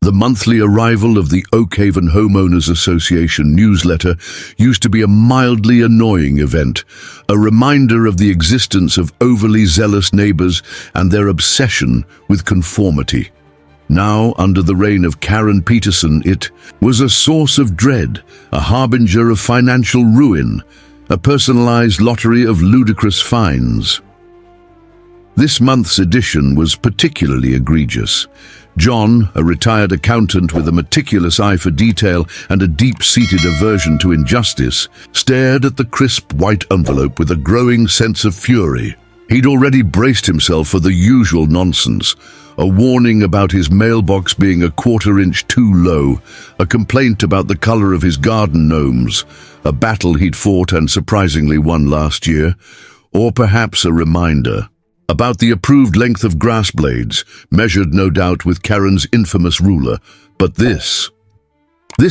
The monthly arrival of the Oakhaven Homeowners Association newsletter used to be a mildly annoying event, a reminder of the existence of overly zealous neighbors and their obsession with conformity. Now, under the reign of Karen Peterson, it was a source of dread, a harbinger of financial ruin, a personalized lottery of ludicrous fines. This month's edition was particularly egregious. John, a retired accountant with a meticulous eye for detail and a deep-seated aversion to injustice, stared at the crisp white envelope with a growing sense of fury. He'd already braced himself for the usual nonsense, a warning about his mailbox being a quarter-inch too low, a complaint about the color of his garden gnomes, a battle he'd fought and surprisingly won last year, or perhaps a reminder about the approved length of grass blades, measured no doubt with Karen's infamous ruler. But this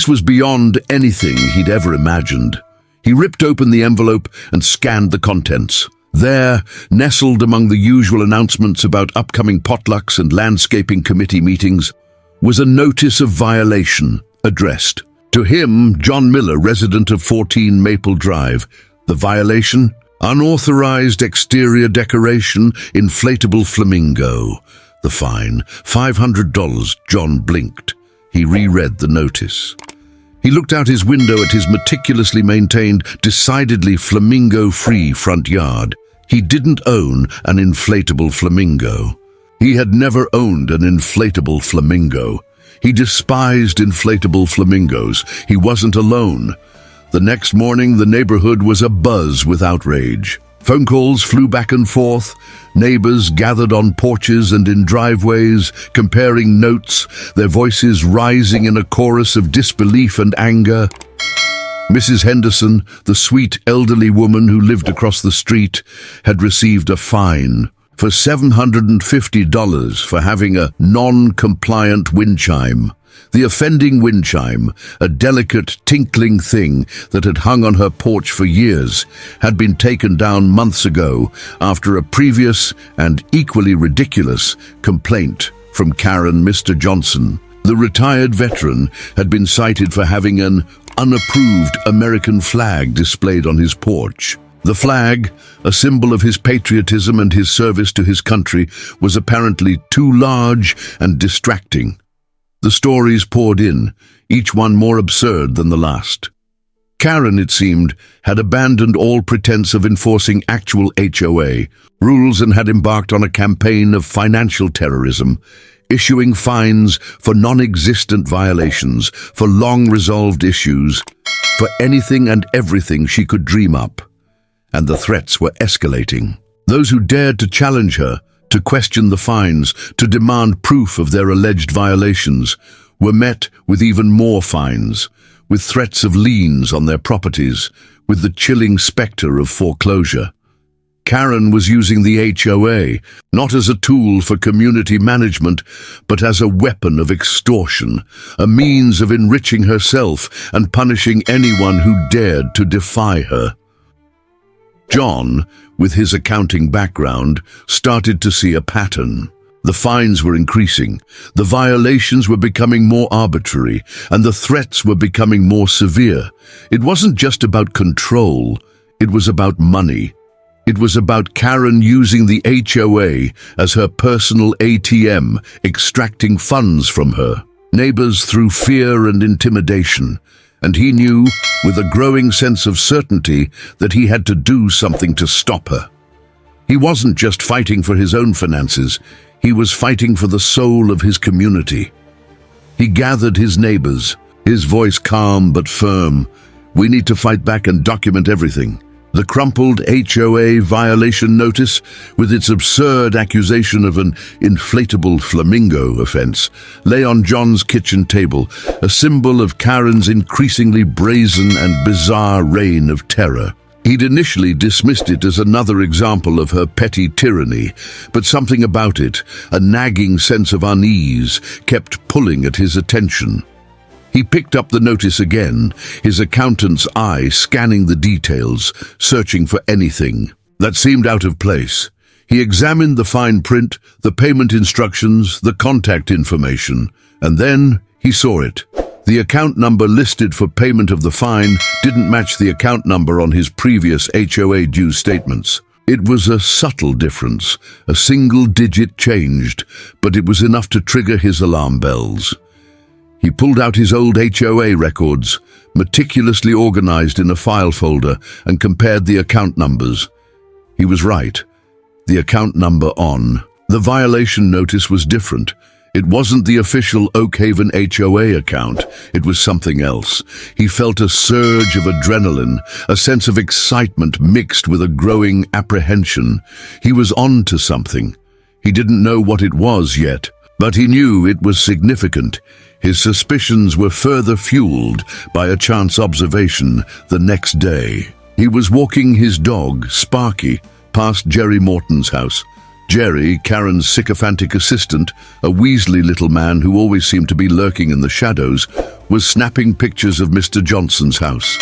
was beyond anything he'd ever imagined. He ripped open the envelope and scanned the contents. There, nestled among the usual announcements about upcoming potlucks and landscaping committee meetings, was a notice of violation addressed to him, John Miller, resident of 14 Maple Drive. The violation? Unauthorized exterior decoration, inflatable flamingo. The fine, $500. John blinked. He reread the notice. He looked out his window at his meticulously maintained, decidedly flamingo-free front yard. He didn't own an inflatable flamingo. He had never owned an inflatable flamingo. He despised inflatable flamingos. He wasn't alone. The next morning, the neighborhood was abuzz with outrage. Phone calls flew back and forth. Neighbors gathered on porches and in driveways, comparing notes, their voices rising in a chorus of disbelief and anger. Mrs. Henderson, the sweet elderly woman who lived across the street, had received a fine for $750 for having a non-compliant wind chime. The offending wind chime, a delicate, tinkling thing that had hung on her porch for years, had been taken down months ago after a previous and equally ridiculous complaint from Karen Mr. Johnson. The retired veteran had been cited for having an unapproved American flag displayed on his porch. The flag, a symbol of his patriotism and his service to his country, was apparently too large and distracting. The stories poured in, each one more absurd than the last. Karen, it seemed, had abandoned all pretense of enforcing actual HOA rules and had embarked on a campaign of financial terrorism, issuing fines for non-existent violations, for long-resolved issues, for anything and everything she could dream up. And the threats were escalating. Those who dared to challenge her, to question the fines, to demand proof of their alleged violations, were met with even more fines, with threats of liens on their properties, with the chilling specter of foreclosure. Karen was using the HOA, not as a tool for community management, but as a weapon of extortion, a means of enriching herself and punishing anyone who dared to defy her. John, with his accounting background, started to see a pattern. The fines were increasing, the violations were becoming more arbitrary, and the threats were becoming more severe. It wasn't just about control, it was about money. It was about Karen using the HOA as her personal ATM, extracting funds from her. Neighbors through fear and intimidation. And he knew, with a growing sense of certainty, that he had to do something to stop her. He wasn't just fighting for his own finances, he was fighting for the soul of his community. He gathered his neighbors, his voice calm but firm. We need to fight back and document everything. The crumpled HOA violation notice, with its absurd accusation of an inflatable flamingo offense, lay on John's kitchen table, a symbol of Karen's increasingly brazen and bizarre reign of terror. He'd initially dismissed it as another example of her petty tyranny, but something about it, a nagging sense of unease, kept pulling at his attention. He picked up the notice again, his accountant's eye scanning the details, searching for anything that seemed out of place. He examined the fine print, the payment instructions, the contact information. And then he saw it. The account number listed for payment of the fine didn't match the account number on his previous HOA due statements. It was a subtle difference, a single digit changed, but it was enough to trigger his alarm bells. He pulled out his old HOA records, meticulously organized in a file folder, and compared the account numbers. He was right. The account number on the violation notice was different. It wasn't the official Oakhaven HOA account. It was something else. He felt a surge of adrenaline, a sense of excitement mixed with a growing apprehension. He was on to something. He didn't know what it was yet, but he knew it was significant. His suspicions were further fueled by a chance observation the next day. He was walking his dog, Sparky, past Jerry Morton's house. Jerry, Karen's sycophantic assistant, a weaselly little man who always seemed to be lurking in the shadows, was snapping pictures of Mr. Johnson's house.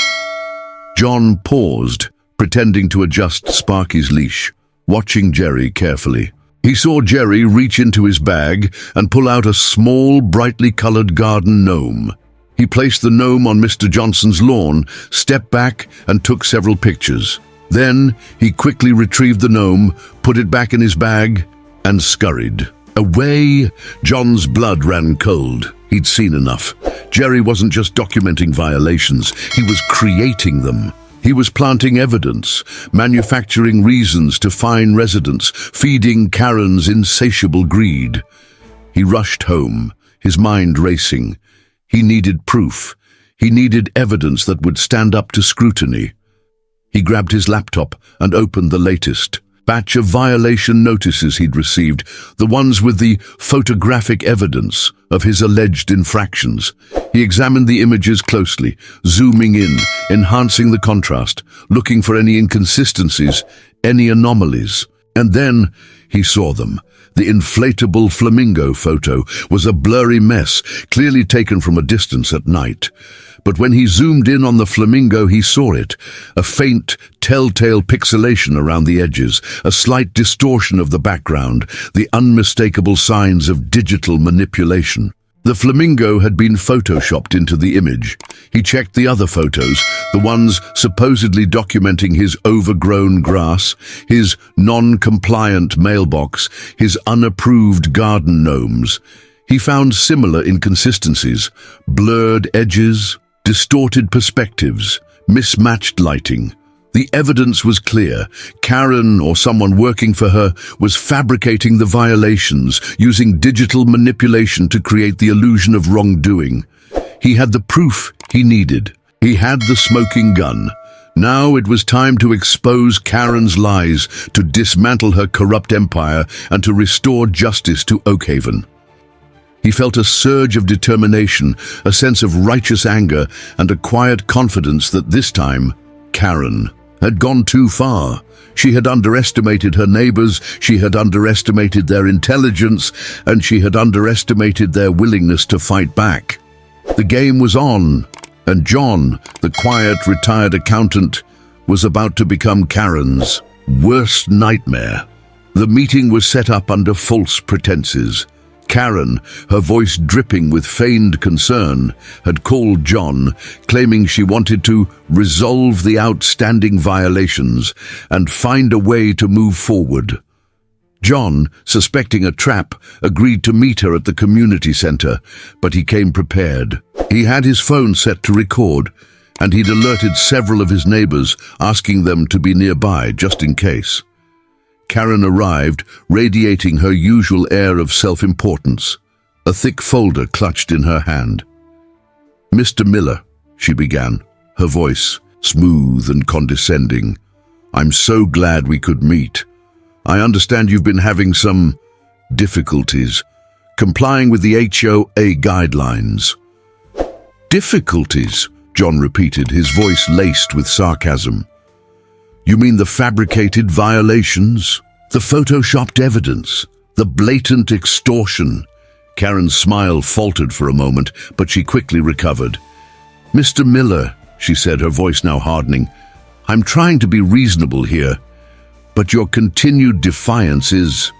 John paused, pretending to adjust Sparky's leash, watching Jerry carefully. He saw Jerry reach into his bag and pull out a small, brightly colored garden gnome. He placed the gnome on Mr. Johnson's lawn, stepped back, and took several pictures. Then he quickly retrieved the gnome, put it back in his bag, and scurried. Away, John's blood ran cold. He'd seen enough. Jerry wasn't just documenting violations, he was creating them. He was planting evidence, manufacturing reasons to fine residents, feeding Karen's insatiable greed. He rushed home, his mind racing. He needed proof. He needed evidence that would stand up to scrutiny. He grabbed his laptop and opened the latest batch of violation notices he'd received, the ones with the photographic evidence of his alleged infractions. He examined the images closely, zooming in, enhancing the contrast, looking for any inconsistencies, any anomalies. And then he saw them. The inflatable flamingo photo was a blurry mess, clearly taken from a distance at night. But when he zoomed in on the flamingo, he saw it, a faint, telltale pixelation around the edges, a slight distortion of the background, the unmistakable signs of digital manipulation. The flamingo had been photoshopped into the image. He checked the other photos, the ones supposedly documenting his overgrown grass, his non-compliant mailbox, his unapproved garden gnomes. He found similar inconsistencies, blurred edges, distorted perspectives, mismatched lighting. The evidence was clear. Karen, or someone working for her, was fabricating the violations, using digital manipulation to create the illusion of wrongdoing. He had the proof he needed. He had the smoking gun. Now it was time to expose Karen's lies, to dismantle her corrupt empire, and to restore justice to Oakhaven. He felt a surge of determination, a sense of righteous anger, and a quiet confidence that this time, Karen had gone too far. She had underestimated her neighbors, she had underestimated their intelligence, and she had underestimated their willingness to fight back. The game was on, and John, the quiet, retired accountant, was about to become Karen's worst nightmare. The meeting was set up under false pretenses. Karen, her voice dripping with feigned concern, had called John, claiming she wanted to resolve the outstanding violations and find a way to move forward. John, suspecting a trap, agreed to meet her at the community center, but he came prepared. He had his phone set to record, and he'd alerted several of his neighbors, asking them to be nearby just in case. Karen arrived, radiating her usual air of self-importance, a thick folder clutched in her hand. "Mr. Miller," she began, her voice smooth and condescending, "I'm so glad we could meet. I understand you've been having some difficulties complying with the HOA guidelines." "Difficulties?" John repeated, his voice laced with sarcasm. "You mean the fabricated violations? The photoshopped evidence? The blatant extortion?" Karen's smile faltered for a moment, but she quickly recovered. "Mr. Miller," she said, her voice now hardening, "I'm trying to be reasonable here, but your continued defiance is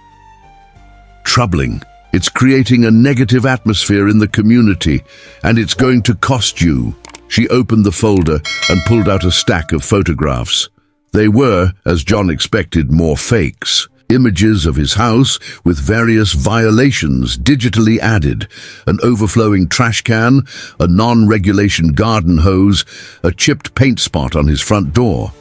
troubling. It's creating a negative atmosphere in the community, and it's going to cost you." She opened the folder and pulled out a stack of photographs. They were, as John expected, more fakes. Images of his house with various violations digitally added: an overflowing trash can, a non-regulation garden hose, a chipped paint spot on his front door.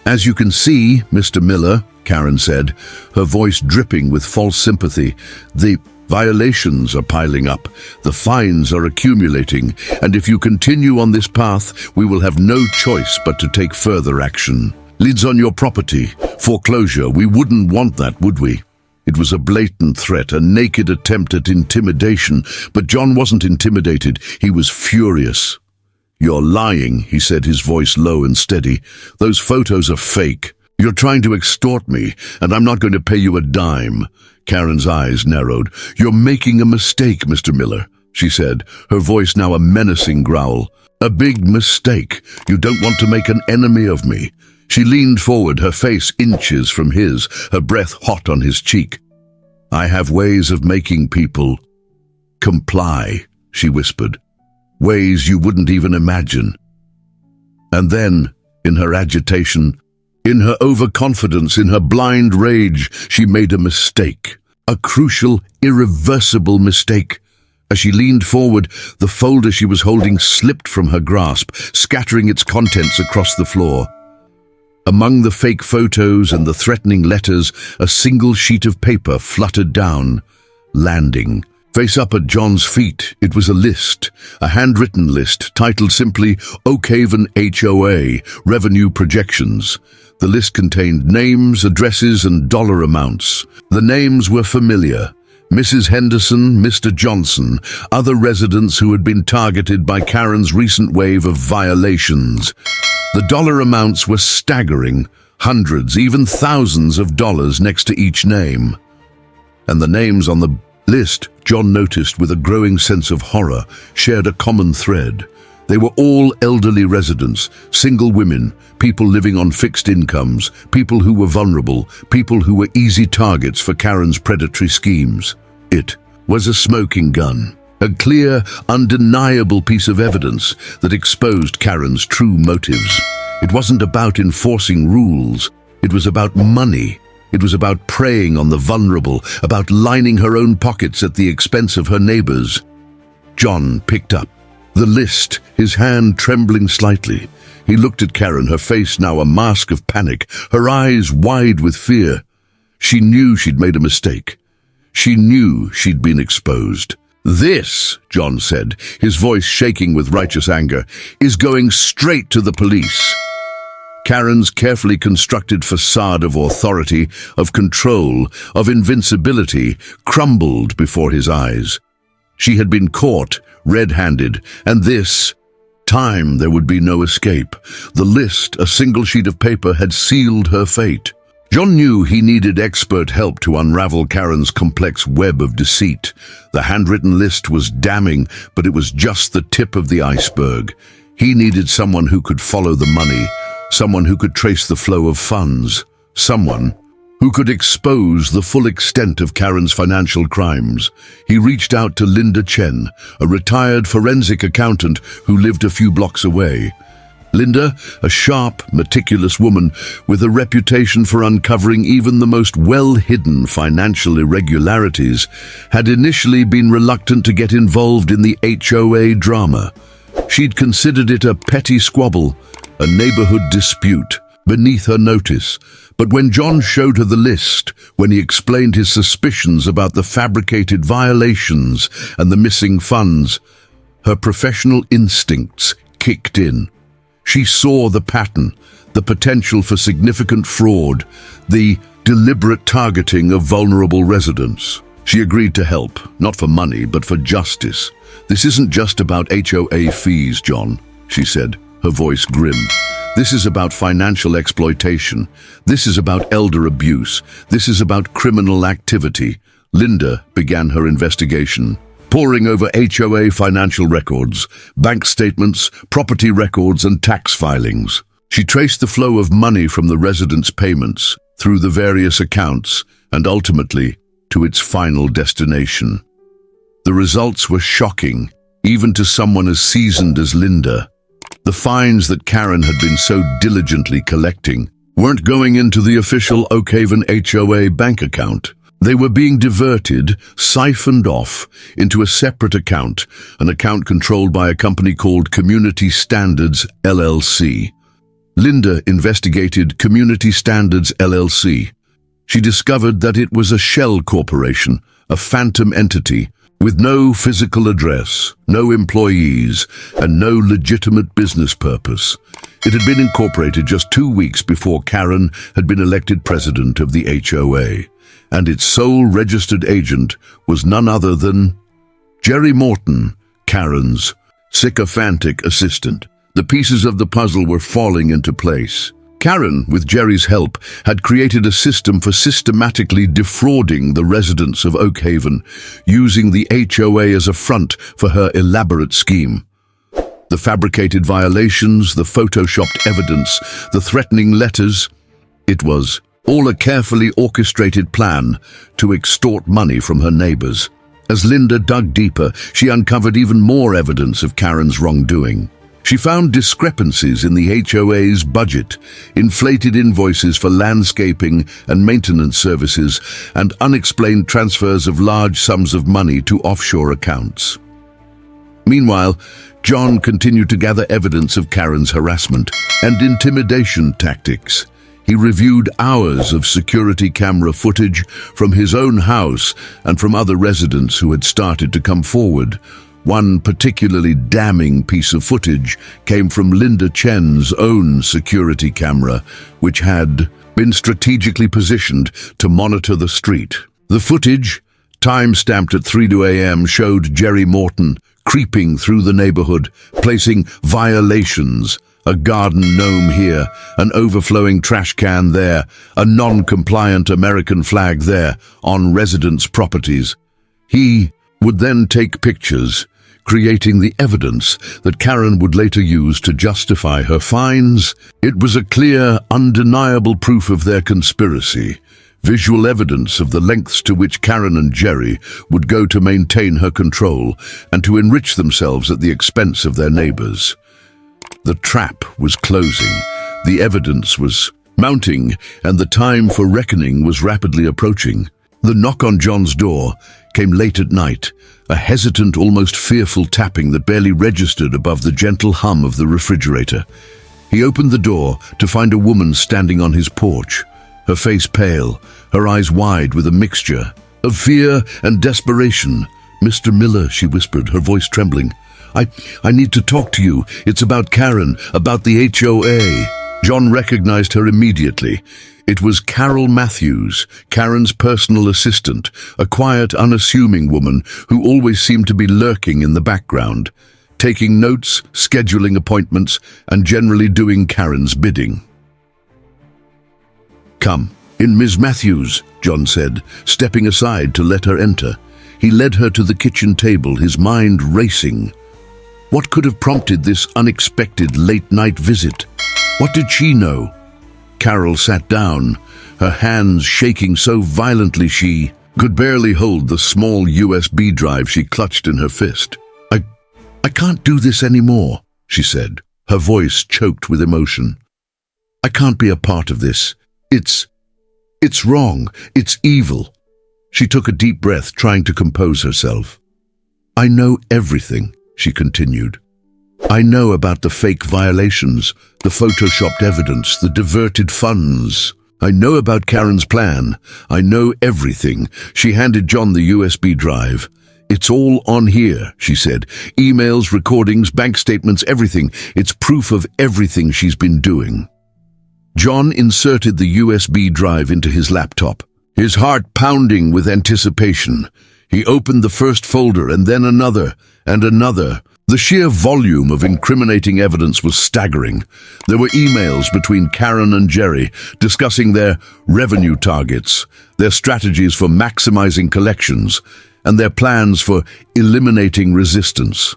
"As you can see, Mr. Miller," Karen said, her voice dripping with false sympathy, "the violations are piling up, the fines are accumulating, and if you continue on this path, we will have no choice but to take further action. Liens on your property, foreclosure, we wouldn't want that, would we?" It was a blatant threat, a naked attempt at intimidation, but John wasn't intimidated, he was furious. "You're lying," he said, his voice low and steady. "Those photos are fake. You're trying to extort me, and I'm not going to pay you a dime." Karen's eyes narrowed. "You're making a mistake, Mr. Miller," she said, her voice now a menacing growl. "A big mistake. You don't want to make an enemy of me." She leaned forward, her face inches from his, her breath hot on his cheek. "I have ways of making people comply," she whispered. "Ways you wouldn't even imagine." And then, in her agitation, in her overconfidence, in her blind rage, she made a mistake. A crucial, irreversible mistake. As she leaned forward, the folder she was holding slipped from her grasp, scattering its contents across the floor. Among the fake photos and the threatening letters, a single sheet of paper fluttered down, landing. Face up at John's feet, it was a list, a handwritten list titled simply Oakhaven HOA Revenue Projections. The list contained names, addresses, and dollar amounts. The names were familiar: Mrs. Henderson, Mr. Johnson, other residents who had been targeted by Karen's recent wave of violations. The dollar amounts were staggering, hundreds, even thousands of dollars next to each name. And the names on the list, John noticed with a growing sense of horror, shared a common thread. They were all elderly residents, single women, people living on fixed incomes, people who were vulnerable, people who were easy targets for Karen's predatory schemes. It was a smoking gun. A clear, undeniable piece of evidence that exposed Karen's true motives. It wasn't about enforcing rules. It was about money. It was about preying on the vulnerable, about lining her own pockets at the expense of her neighbors. John picked up the list, his hand trembling slightly. He looked at Karen, her face now a mask of panic, her eyes wide with fear. She knew she'd made a mistake. She knew she'd been exposed. "This," John said, his voice shaking with righteous anger, "is going straight to the police." Karen's carefully constructed facade of authority, of control, of invincibility, crumbled before his eyes. She had been caught, red-handed, and this time there would be no escape. The list, a single sheet of paper, had sealed her fate. John knew he needed expert help to unravel Karen's complex web of deceit. The handwritten list was damning, but it was just the tip of the iceberg. He needed someone who could follow the money, someone who could trace the flow of funds, someone who could expose the full extent of Karen's financial crimes. He reached out to Linda Chen, a retired forensic accountant who lived a few blocks away. Linda, a sharp, meticulous woman with a reputation for uncovering even the most well-hidden financial irregularities, had initially been reluctant to get involved in the HOA drama. She'd considered it a petty squabble, a neighborhood dispute, beneath her notice. But when John showed her the list, when he explained his suspicions about the fabricated violations and the missing funds, her professional instincts kicked in. She saw the pattern, the potential for significant fraud, the deliberate targeting of vulnerable residents. She agreed to help, not for money, but for justice. "This isn't just about HOA fees, John," she said, her voice grim. "This is about financial exploitation. This is about elder abuse. This is about criminal activity." Linda began her investigation, poring over HOA financial records, bank statements, property records, and tax filings. She traced the flow of money from the residents' payments, through the various accounts, and ultimately to its final destination. The results were shocking, even to someone as seasoned as Linda. The fines that Karen had been so diligently collecting weren't going into the official Oakhaven HOA bank account. They were being diverted, siphoned off, into a separate account, an account controlled by a company called Community Standards LLC. Linda investigated Community Standards LLC. She discovered that it was a shell corporation, a phantom entity, with no physical address, no employees, and no legitimate business purpose. It had been incorporated just 2 weeks before Karen had been elected president of the HOA, and its sole registered agent was none other than Jerry Morton, Karen's sycophantic assistant. The pieces of the puzzle were falling into place. Karen, with Jerry's help, had created a system for systematically defrauding the residents of Oakhaven, using the HOA as a front for her elaborate scheme. The fabricated violations, the photoshopped evidence, the threatening letters, it was all a carefully orchestrated plan to extort money from her neighbors. As Linda dug deeper, she uncovered even more evidence of Karen's wrongdoing. She found discrepancies in the HOA's budget, inflated invoices for landscaping and maintenance services, and unexplained transfers of large sums of money to offshore accounts. Meanwhile, John continued to gather evidence of Karen's harassment and intimidation tactics. He reviewed hours of security camera footage from his own house and from other residents who had started to come forward. One particularly damning piece of footage came from Linda Chen's own security camera, which had been strategically positioned to monitor the street. The footage, time-stamped at 3 a.m., showed Jerry Morton creeping through the neighborhood, placing violations, a garden gnome here, an overflowing trash can there, a non-compliant American flag there, on residents' properties. He would then take pictures, creating the evidence that Karen would later use to justify her fines. It was a clear, undeniable proof of their conspiracy, visual evidence of the lengths to which Karen and Jerry would go to maintain her control and to enrich themselves at the expense of their neighbors. The trap was closing, the evidence was mounting, and the time for reckoning was rapidly approaching. The knock on John's door came late at night, a hesitant, almost fearful tapping that barely registered above the gentle hum of the refrigerator. He opened the door to find a woman standing on his porch, her face pale, her eyes wide with a mixture of fear and desperation. "Mr. Miller," she whispered, her voice trembling. I need to talk to you. It's about Karen, about the HOA." John recognized her immediately. It was Carol Matthews, Karen's personal assistant, a quiet, unassuming woman who always seemed to be lurking in the background, taking notes, scheduling appointments, and generally doing Karen's bidding. "Come in, Ms. Matthews," John said, stepping aside to let her enter. He led her to the kitchen table, his mind racing. What could have prompted this unexpected late-night visit? What did she know? Carol sat down, her hands shaking so violently she could barely hold the small USB drive she clutched in her fist. I can't do this anymore," she said, her voice choked with emotion. "I can't be a part of this. It's wrong. It's evil." She took a deep breath, trying to compose herself. "I know everything," she continued. "I know about the fake violations, the photoshopped evidence, the diverted funds. I know about Karen's plan. I know everything." She handed John the USB drive. "It's all on here," she said. "Emails, recordings, bank statements, everything. It's proof of everything she's been doing." John inserted the USB drive into his laptop, his heart pounding with anticipation. He opened the first folder and then another and another. The sheer volume of incriminating evidence was staggering. There were emails between Karen and Jerry discussing their revenue targets, their strategies for maximizing collections, and their plans for eliminating resistance.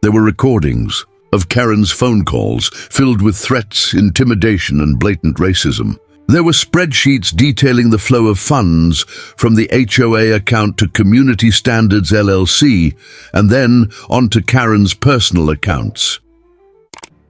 There were recordings of Karen's phone calls filled with threats, intimidation, and blatant racism. There were spreadsheets detailing the flow of funds from the HOA account to Community Standards LLC and then onto Karen's personal accounts.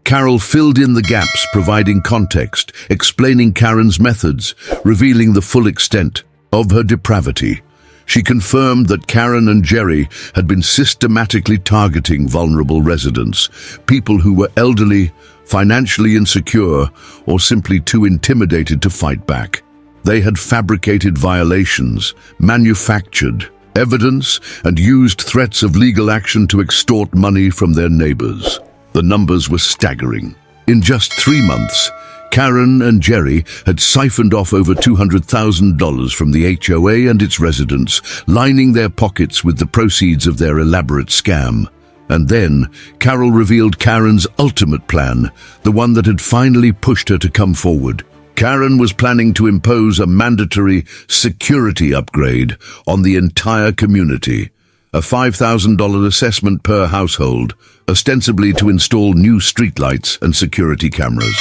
Carol filled in the gaps, providing context, explaining Karen's methods, revealing the full extent of her depravity. She confirmed that Karen and Jerry had been systematically targeting vulnerable residents, people who were elderly, financially insecure, or simply too intimidated to fight back. They had fabricated violations, manufactured evidence, and used threats of legal action to extort money from their neighbors. The numbers were staggering. In just 3 months, Karen and Jerry had siphoned off over $200,000 from the HOA and its residents, lining their pockets with the proceeds of their elaborate scam. And then, Carol revealed Karen's ultimate plan, the one that had finally pushed her to come forward. Karen was planning to impose a mandatory security upgrade on the entire community, a $5,000 assessment per household, ostensibly to install new streetlights and security cameras.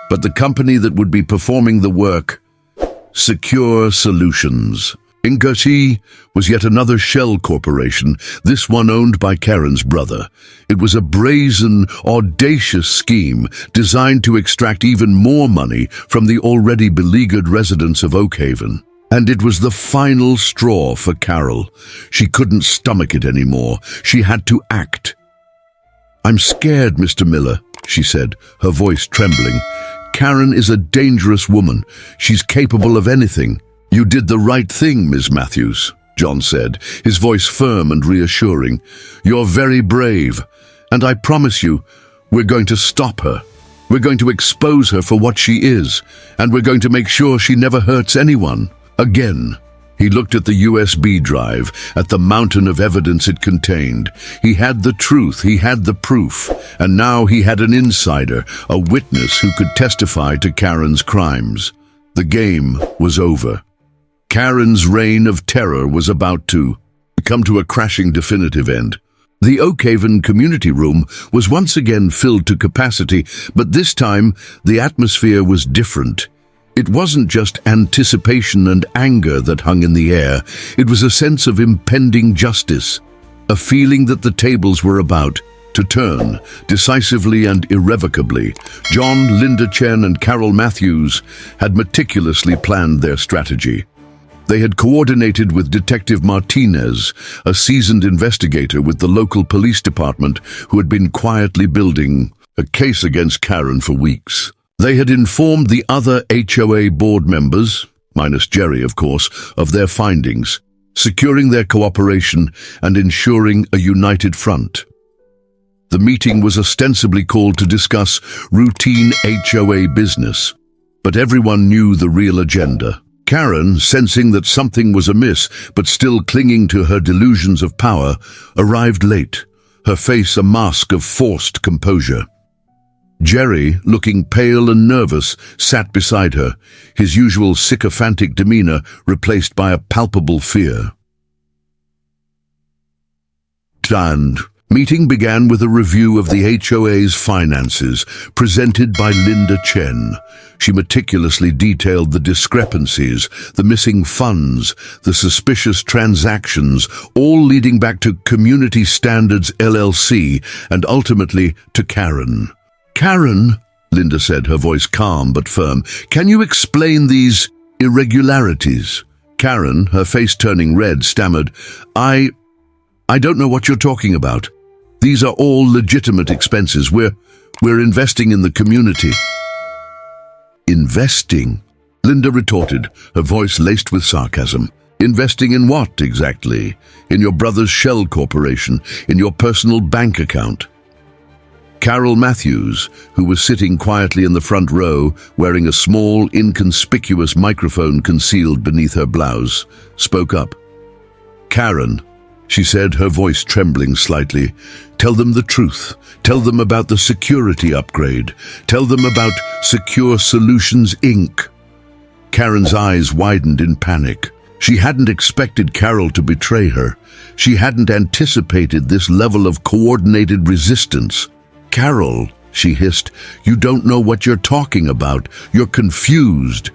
But the company that would be performing the work, Secure Solutions, Ingerty, was yet another shell corporation, this one owned by Karen's brother. It was a brazen, audacious scheme designed to extract even more money from the already beleaguered residents of Oakhaven. And it was the final straw for Carol. She couldn't stomach it anymore. She had to act. "I'm scared, Mr. Miller," she said, her voice trembling. "Karen is a dangerous woman. She's capable of anything." "You did the right thing, Ms. Matthews," John said, his voice firm and reassuring. "You're very brave, and I promise you, we're going to stop her. We're going to expose her for what she is, and we're going to make sure she never hurts anyone again." He looked at the USB drive, at the mountain of evidence it contained. He had the truth, he had the proof, and now he had an insider, a witness who could testify to Karen's crimes. The game was over. Karen's reign of terror was about to come to a crashing definitive end. The Oakhaven community room was once again filled to capacity, but this time the atmosphere was different. It wasn't just anticipation and anger that hung in the air. It was a sense of impending justice, a feeling that the tables were about to turn, decisively and irrevocably. John, Linda Chen, and Carol Matthews had meticulously planned their strategy. They had coordinated with Detective Martinez, a seasoned investigator with the local police department who had been quietly building a case against Karen for weeks. They had informed the other HOA board members, minus Jerry of course, of their findings, securing their cooperation and ensuring a united front. The meeting was ostensibly called to discuss routine HOA business, but everyone knew the real agenda. Karen, sensing that something was amiss but still clinging to her delusions of power, arrived late, her face a mask of forced composure. Jerry, looking pale and nervous, sat beside her, his usual sycophantic demeanor replaced by a palpable fear. And meeting began with a review of the HOA's finances, presented by Linda Chen. She meticulously detailed the discrepancies, the missing funds, the suspicious transactions, all leading back to Community Standards LLC and ultimately to Karen. "Karen," Linda said, her voice calm but firm, "can you explain these irregularities?" Karen, her face turning red, stammered, I don't know what you're talking about. These are all legitimate expenses. We're investing in the community." "Investing?" Linda retorted, her voice laced with sarcasm. "Investing in what, exactly? In your brother's shell corporation? In your personal bank account?" Carol Matthews, who was sitting quietly in the front row, wearing a small, inconspicuous microphone concealed beneath her blouse, spoke up. "Karen," she said, her voice trembling slightly, "tell them the truth. Tell them about the security upgrade. Tell them about Secure Solutions, Inc." Karen's eyes widened in panic. She hadn't expected Carol to betray her. She hadn't anticipated this level of coordinated resistance. "Carol," she hissed. "You don't know what you're talking about. You're confused.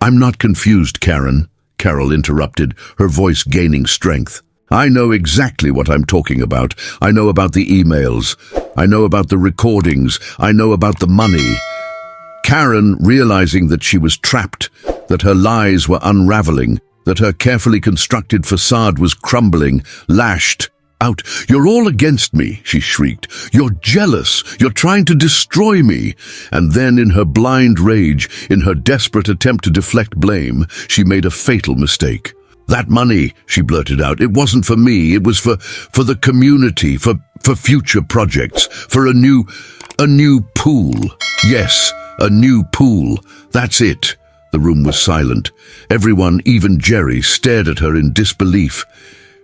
I'm not confused, Karen," Carol interrupted, her voice gaining strength. "I know exactly what I'm talking about. I know about the emails. I know about the recordings. I know about the money." Karen, realizing that she was trapped, that her lies were unraveling, that her carefully constructed facade was crumbling, lashed out. "You're all against me," she shrieked. "You're jealous. You're trying to destroy me." And then, in her blind rage, in her desperate attempt to deflect blame, she made a fatal mistake. "That money," she blurted out, "it wasn't for me. It was for the community, for future projects, for a new pool. Yes, a new pool. That's it." The room was silent. Everyone, even Jerry, stared at her in disbelief.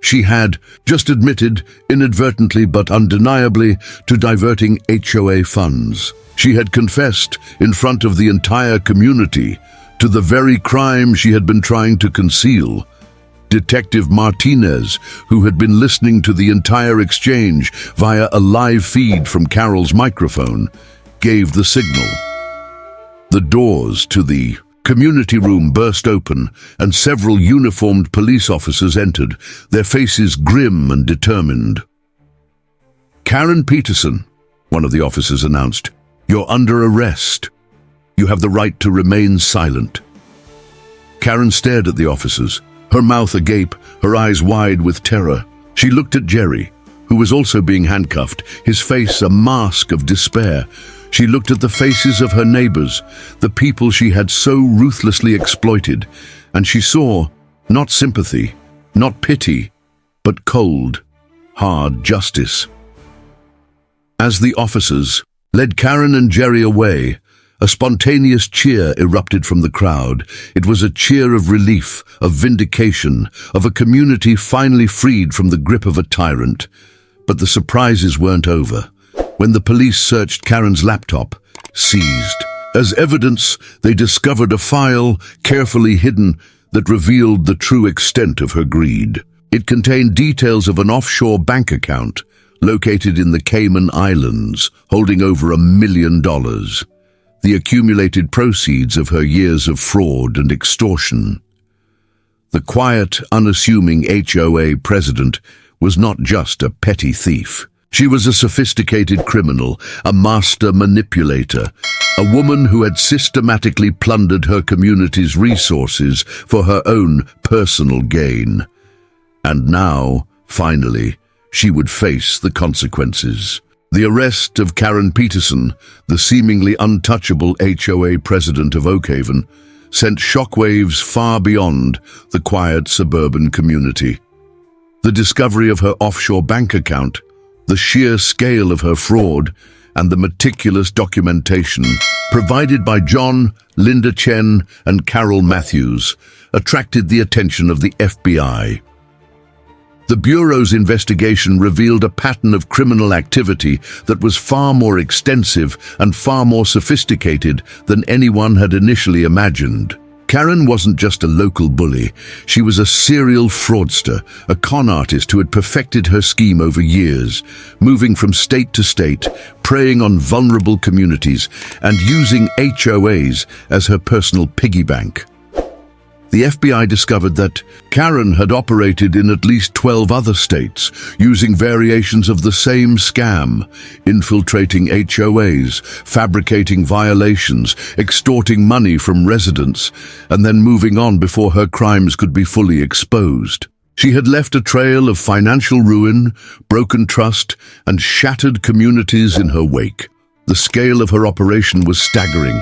She had just admitted, inadvertently but undeniably, to diverting HOA funds. She had confessed in front of the entire community to the very crime she had been trying to conceal. Detective Martinez, who had been listening to the entire exchange via a live feed from Carol's microphone, gave the signal. The doors to the community room burst open, and several uniformed police officers entered, their faces grim and determined. "Karen Peterson," one of the officers announced, "you're under arrest. You have the right to remain silent." Karen stared at the officers, her mouth agape, her eyes wide with terror. She looked at Jerry, who was also being handcuffed, his face a mask of despair. She looked at the faces of her neighbors, the people she had so ruthlessly exploited, and she saw not sympathy, not pity, but cold, hard justice. As the officers led Karen and Jerry away, a spontaneous cheer erupted from the crowd. It was a cheer of relief, of vindication, of a community finally freed from the grip of a tyrant. But the surprises weren't over. When the police searched Karen's laptop, seized. As evidence, they discovered a file, carefully hidden, that revealed the true extent of her greed. It contained details of an offshore bank account located in the Cayman Islands, holding over $1 million. The accumulated proceeds of her years of fraud and extortion. The quiet, unassuming HOA president was not just a petty thief. She was a sophisticated criminal, a master manipulator, a woman who had systematically plundered her community's resources for her own personal gain. And now, finally, she would face the consequences. The arrest of Karen Peterson, the seemingly untouchable HOA president of Oakhaven, sent shockwaves far beyond the quiet suburban community. The discovery of her offshore bank account, the sheer scale of her fraud, and the meticulous documentation provided by John, Linda Chen, and Carol Matthews attracted the attention of the FBI. The Bureau's investigation revealed a pattern of criminal activity that was far more extensive and far more sophisticated than anyone had initially imagined. Karen wasn't just a local bully. She was a serial fraudster, a con artist who had perfected her scheme over years, moving from state to state, preying on vulnerable communities, and using HOAs as her personal piggy bank. The FBI discovered that Karen had operated in at least 12 other states, using variations of the same scam, infiltrating HOAs, fabricating violations, extorting money from residents, and then moving on before her crimes could be fully exposed. She had left a trail of financial ruin, broken trust, and shattered communities in her wake. The scale of her operation was staggering.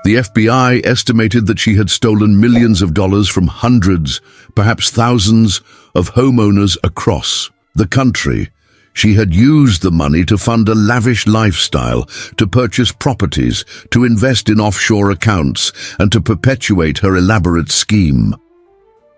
The FBI estimated that she had stolen millions of dollars from hundreds, perhaps thousands, of homeowners across the country. She had used the money to fund a lavish lifestyle, to purchase properties, to invest in offshore accounts, and to perpetuate her elaborate scheme.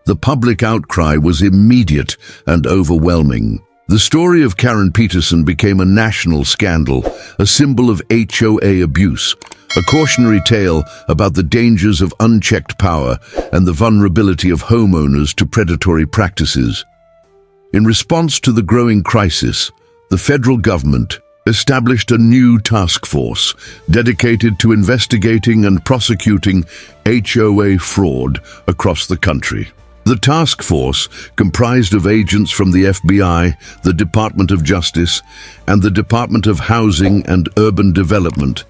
The public outcry was immediate and overwhelming. The story of Karen Peterson became a national scandal, a symbol of HOA abuse, a cautionary tale about the dangers of unchecked power and the vulnerability of homeowners to predatory practices. In response to the growing crisis, the federal government, established a new task force dedicated to investigating and prosecuting HOA fraud across the country. The task force, comprised of agents from the FBI, the Department of Justice, and the Department of Housing and Urban Development,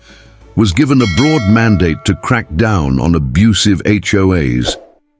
was given a broad mandate to crack down on abusive HOAs,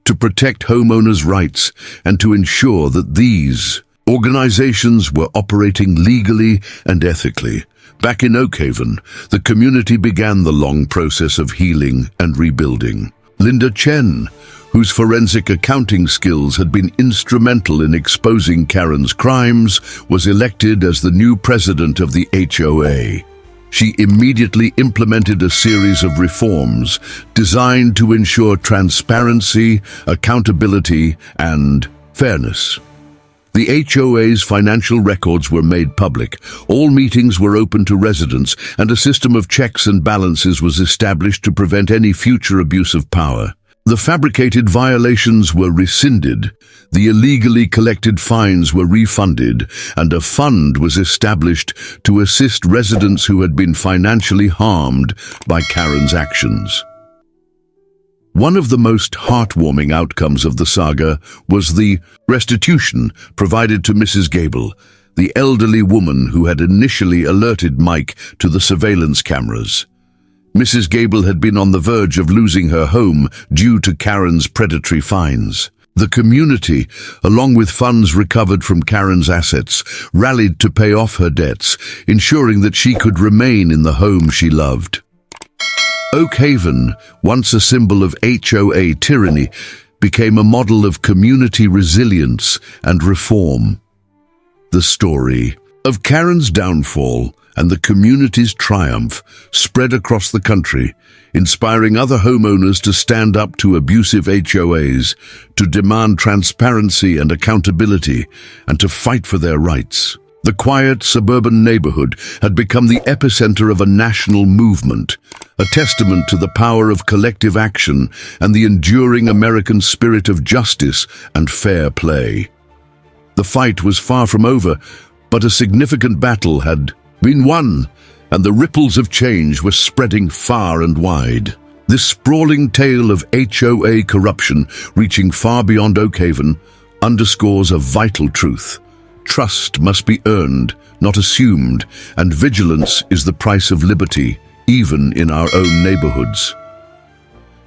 to protect homeowners' rights, and to ensure that these organizations were operating legally and ethically. Back in Oakhaven, the community began the long process of healing and rebuilding. Linda Chen, whose forensic accounting skills had been instrumental in exposing Karen's crimes, was elected as the new president of the HOA. She immediately implemented a series of reforms designed to ensure transparency, accountability, and fairness. The HOA's financial records were made public, all meetings were open to residents, and a system of checks and balances was established to prevent any future abuse of power. The fabricated violations were rescinded, the illegally collected fines were refunded, and a fund was established to assist residents who had been financially harmed by Karen's actions. One of the most heartwarming outcomes of the saga was the restitution provided to Mrs. Gable, the elderly woman who had initially alerted Mike to the surveillance cameras. Mrs. Gable had been on the verge of losing her home due to Karen's predatory fines. The community, along with funds recovered from Karen's assets, rallied to pay off her debts, ensuring that she could remain in the home she loved. Oakhaven, once a symbol of HOA tyranny, became a model of community resilience and reform. The story of Karen's downfall and the community's triumph spread across the country, inspiring other homeowners to stand up to abusive HOAs, to demand transparency and accountability, and to fight for their rights. The quiet suburban neighborhood had become the epicenter of a national movement, a testament to the power of collective action and the enduring American spirit of justice and fair play. The fight was far from over, but a significant battle had been won, and the ripples of change were spreading far and wide. This sprawling tale of HOA corruption, reaching far beyond Oakhaven, underscores a vital truth. Trust must be earned, not assumed, and vigilance is the price of liberty, even in our own neighborhoods.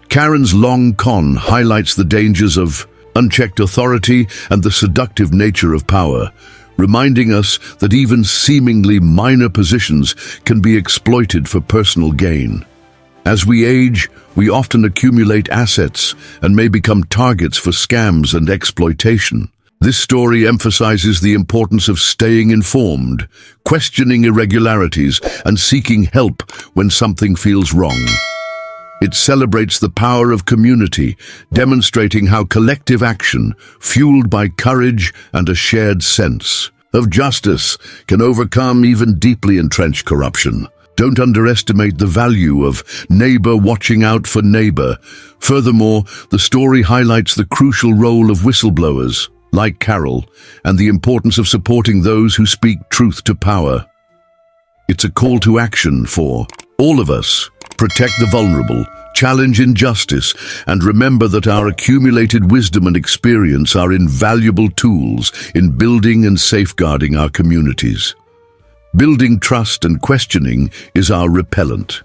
Karen's long con highlights the dangers of unchecked authority and the seductive nature of power, reminding us that even seemingly minor positions can be exploited for personal gain. As we age, we often accumulate assets and may become targets for scams and exploitation. This story emphasizes the importance of staying informed, questioning irregularities, and seeking help when something feels wrong. It celebrates the power of community, demonstrating how collective action, fueled by courage and a shared sense of justice, can overcome even deeply entrenched corruption. Don't underestimate the value of neighbor watching out for neighbor. Furthermore, the story highlights the crucial role of whistleblowers, like Carol, and the importance of supporting those who speak truth to power. It's a call to action for all of us. Protect the vulnerable, challenge injustice, and remember that our accumulated wisdom and experience are invaluable tools in building and safeguarding our communities. Building trust and questioning is our repellent.